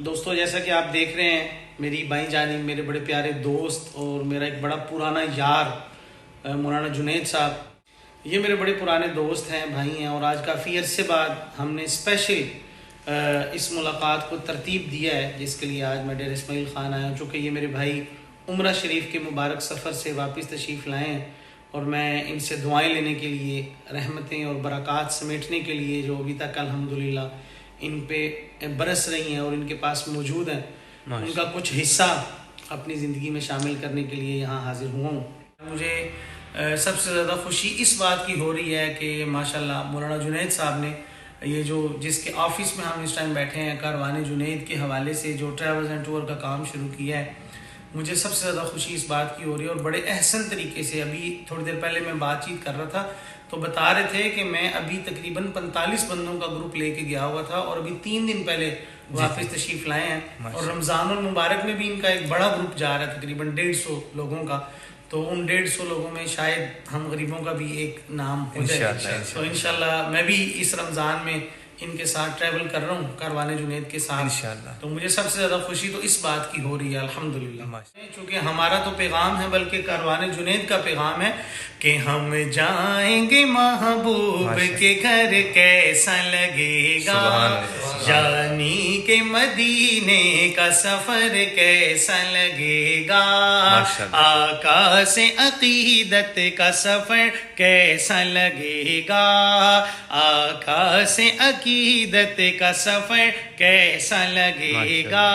दोस्तों, जैसा कि आप देख रहे हैं, मेरी बाई जानी मेरे बड़े प्यारे दोस्त और मेरा एक बड़ा पुराना यार मौलाना जुनैद साहब, ये मेरे बड़े पुराने दोस्त हैं, भाई हैं। और आज काफ़ी अरसे बाद हमने स्पेशल इस मुलाकात को तरतीब दिया है, जिसके लिए आज मैं डेरा इस्माइल ख़ान आया हूँ। चूँकि ये मेरे भाई उम्रा शरीफ के मुबारक सफ़र से वापस तशरीफ़ लाए हैं और मैं इनसे दुआएं लेने के लिए, रहमतें और बरक़ात समेटने के लिए जो अभी तक अल्हम्दुलिल्लाह इन पे बरस रही हैं और इनके पास मौजूद हैं, उनका कुछ हिस्सा अपनी ज़िंदगी में शामिल करने के लिए यहाँ हाज़िर हुआ हूँ। मुझे सबसे ज़्यादा खुशी इस बात की हो रही है कि माशाल्लाह मौलाना जुनैद साहब ने ये जो जिसके ऑफिस में हम इस टाइम बैठे हैं, कारवाने जुनैद के हवाले से जो ट्रैवल्स एंड टूर का काम शुरू किया है, मुझे सबसे ज़्यादा खुशी इस बात की हो रही है। और बड़े अहसन तरीके से, अभी थोड़ी देर पहले मैं बातचीत कर रहा था तो बता रहे थे कि मैं अभी तकरीबन 45 बंदों का ग्रुप लेके गया हुआ था और अभी 3 दिन पहले वापस तशरीफ़ लाए हैं। और रमज़ानुल मुबारक में भी इनका एक बड़ा ग्रुप जा रहा है, तकरीबन 150 लोगों का। तो उन 150 लोगों में शायद हम गरीबों का भी एक नाम हो जाए। तो इंशाल्लाह मैं भी इस रमज़ान में इनके साथ ट्रैवल कर रहा हूँ, कारवाने जुनैद के साथ इंशाल्लाह। तो मुझे सबसे ज़्यादा खुशी तो इस बात की हो रही है अल्हम्दुलिल्लाह। चूँकि हमारा तो पैगाम है, बल्कि कारवाने जुनैद का पैगाम है कि हम जाएंगे महबूब के घर, कैसा लगेगा जानी के मदीने का सफ़र, कैसा लगेगा आका से अकीदत का सफ़र, कैसा लगेगा आका से अकीदत का सफ़र, कैसा लगेगा।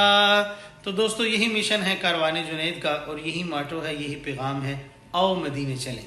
तो दोस्तों, यही मिशन है कारवाने जुनैद का और यही मोटो है, यही पैगाम है, आओ मदीने चलें।